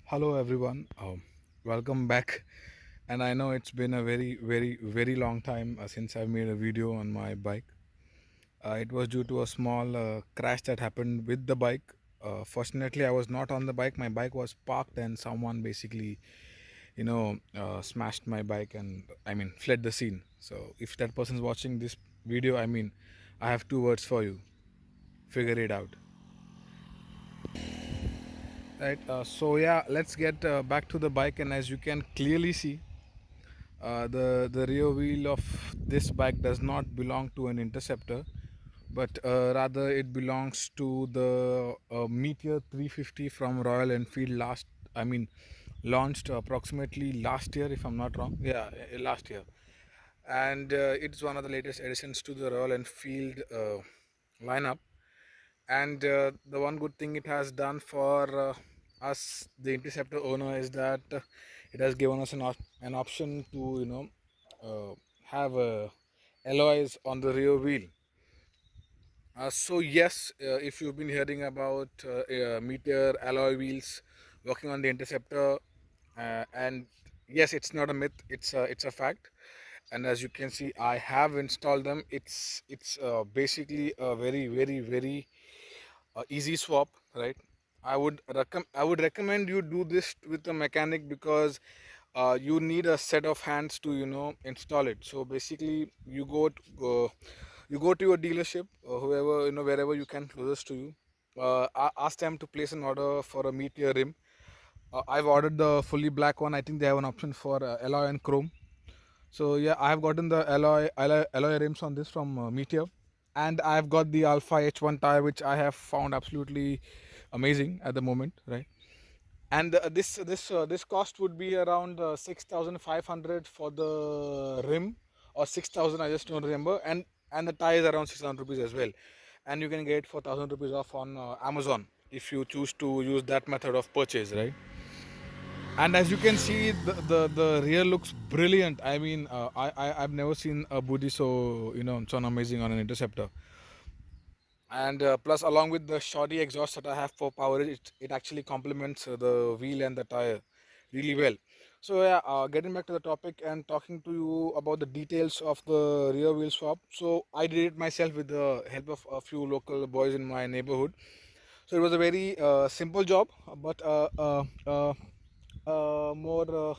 Hello everyone, welcome back. And I know it's been a very long time since I made a video on my bike. It was due to a small crash that happened with the bike. Fortunately, I was not on the bike. My bike was parked, and someone basically, smashed my bike and fled the scene. So if that person's watching this video, I have two words for you: figure it out. Right. So yeah, let's get back to the bike, and as you can clearly see, the rear wheel of this bike does not belong to an Interceptor, but rather it belongs to the Meteor 350 from Royal Enfield. Launched approximately last year, if I'm not wrong. Yeah, last year, and it's one of the latest additions to the Royal Enfield lineup. And the one good thing it has done for us, the Interceptor owner, is that it has given us an option to uh, have alloys on the rear wheel. So yes, if you've been hearing about Meteor alloy wheels working on the Interceptor, and yes, it's not a myth; it's a fact. And as you can see, I have installed them. It's basically a very easy swap, right? I would recommend you do this with a mechanic because you need a set of hands to install it. So basically, you go to your dealership, whoever wherever you can closest to you. Ask them to place an order for a Meteor rim. I've ordered the fully black one. I think they have an option for alloy and chrome. So yeah, I have gotten the alloy rims on this from Meteor, and I've got the Alpha H1 tire, which I have found absolutely amazing at the moment, right? And this cost would be around 6,500 for the rim, or 6,000. I just don't remember, and the tire is around 600 rupees as well, and you can get 4,000 rupees off on Amazon if you choose to use that method of purchase, right? And as you can see, the rear looks brilliant. I've never seen a booty so amazing on an Interceptor. And plus, along with the shoddy exhaust that I have for power, it actually complements the wheel and the tire really well. So yeah, getting back to the topic and talking to you about the details of the rear wheel swap. So I did it myself with the help of a few local boys in my neighborhood. So it was a very simple job, but more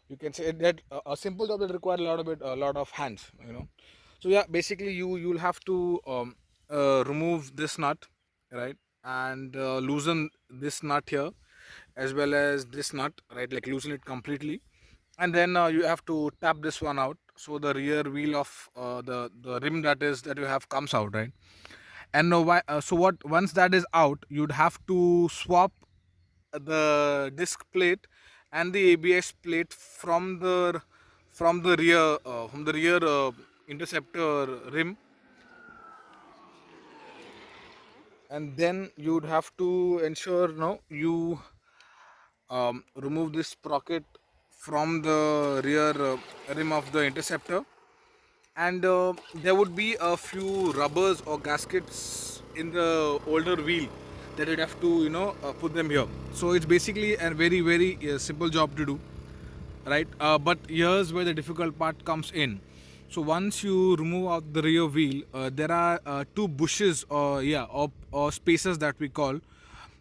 you can say that a simple job that required a lot of hands. So yeah, basically you'll have to remove this nut, right, and loosen this nut here, as well as this nut, right, like loosen it completely, and then you have to tap this one out so the rear wheel of the rim that you have comes out, right? And so what, once that is out, you'd have to swap the disc plate and the ABS plate from the rear Interceptor rim, and then you'd have to ensure no you remove this sprocket from the rear rim of the Interceptor, and there would be a few rubbers or gaskets in the older wheel that you'd have to put them here. So it's basically a very simple job to do, right? But here's where the difficult part comes in. So once you remove out the rear wheel, there are two bushes, or spaces that we call,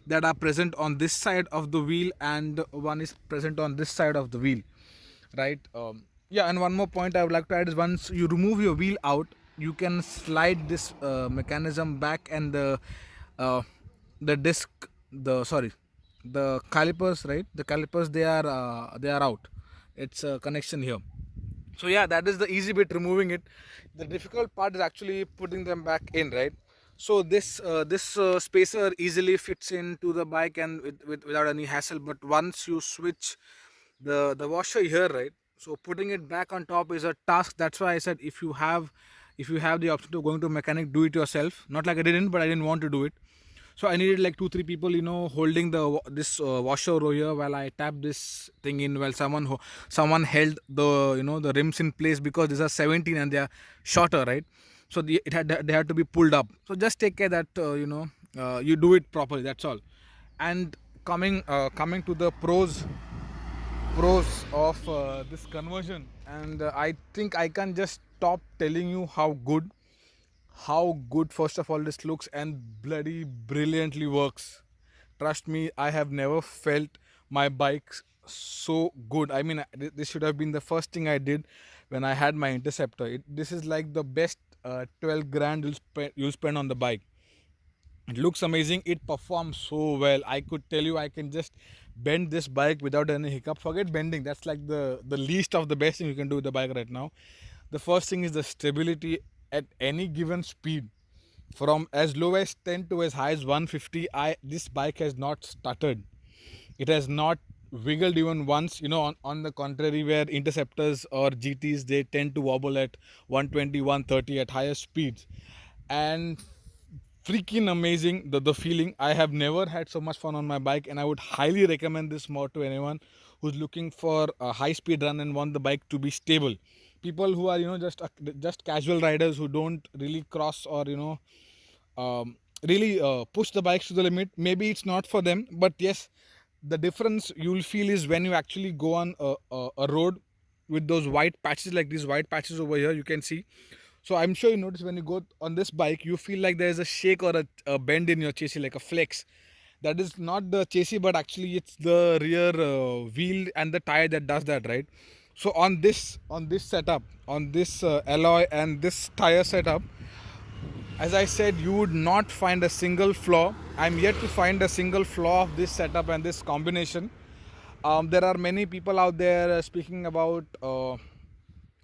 that are present on this side of the wheel, and one is present on this side of the wheel, right? Yeah, and one more point I would like to add is, once you remove your wheel out, you can slide this mechanism back, and uh, the disc the sorry the calipers, right, the calipers, they are out. It's a connection here. So yeah, that is the easy bit, removing it. The difficult part is actually putting them back in, right? So this spacer easily fits into the bike, and without any hassle. But once you switch the washer here, right, so putting it back on top is a task. That's why I said, if you have the option to going to a mechanic, do it yourself. Not like I didn't, but I didn't want to do it. So I needed like two three people, holding this washer over here while I tap this thing in, while someone held the rims in place, because these are 17 and they are shorter, right? So they had to be pulled up. So just take care that you do it properly, that's all. And coming to the pros of this conversion, and I think I can just stop telling you how good first of all this looks and bloody brilliantly works. Trust me, I have never felt my bike so good. I mean, this should have been the first thing I did when I had my Interceptor. This is like the best 12 grand you'll spend on the bike. It looks amazing. It performs so well. I could tell you I can just bend this bike without any hiccup. Forget bending. That's like the least of the best thing you can do with the bike right now. The first thing is the stability at any given speed. From as low as 10 to as high as 150, this bike has not stuttered. It has not wiggled even once. On the contrary, where Interceptors or GTs, they tend to wobble at 120, 130 at higher speeds. And freaking amazing, the feeling. I have never had so much fun on my bike, and I would highly recommend this mod to anyone who's looking for a high speed run and want the bike to be stable. People who are just casual riders who don't really cross or really push the bikes to the limit, maybe it's not for them. But yes, the difference you'll feel is when you actually go on a road with those white patches, like these white patches over here you can see. So I'm sure you notice when you go on this bike, you feel like there's a shake or a bend in your chassis, like a flex. That is not the chassis, but actually it's the rear wheel and the tire that does that, right? So on this setup, on this alloy and this tire setup, as I said, you would not find a single flaw. I'm yet to find a single flaw of this setup and this combination. There are many people out there speaking about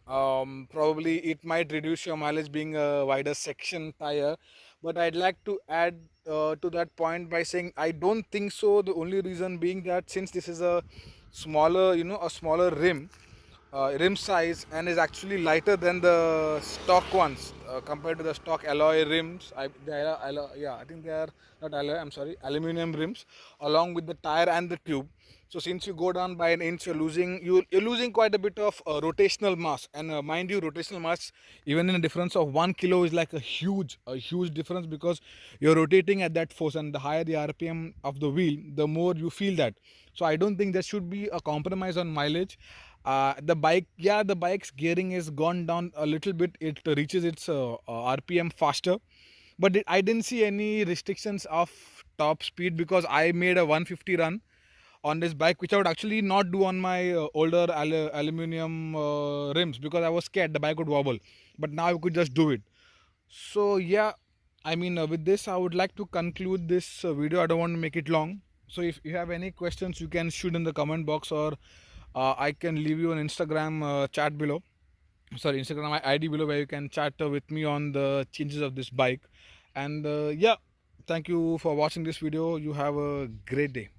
probably it might reduce your mileage being a wider section tire, but I'd like to add to that point by saying I don't think so. The only reason being that since this is a smaller rim size, and is actually lighter than the stock ones compared to the stock alloy rims. I think they are not alloy. I'm sorry, aluminum rims, along with the tire and the tube. So since you go down by an inch, you're losing quite a bit of rotational mass. And mind you, rotational mass, even in a difference of 1 kilo, is like a huge difference, because you're rotating at that force, and the higher the RPM of the wheel, the more you feel that. So I don't think there should be a compromise on mileage. The bike's gearing has gone down a little bit. It reaches its RPM faster, but I didn't see any restrictions of top speed, because I made a 150 run on this bike, which I would actually not do on my older aluminum rims, because I was scared the bike would wobble. But now I could just do it. So yeah, I mean, with this, I would like to conclude this video. I don't want to make it long. So if you have any questions, you can shoot in the comment box, or I can leave you an Instagram chat below. Sorry, Instagram ID below, where you can chat with me on the changes of this bike. And yeah, thank you for watching this video. You have a great day.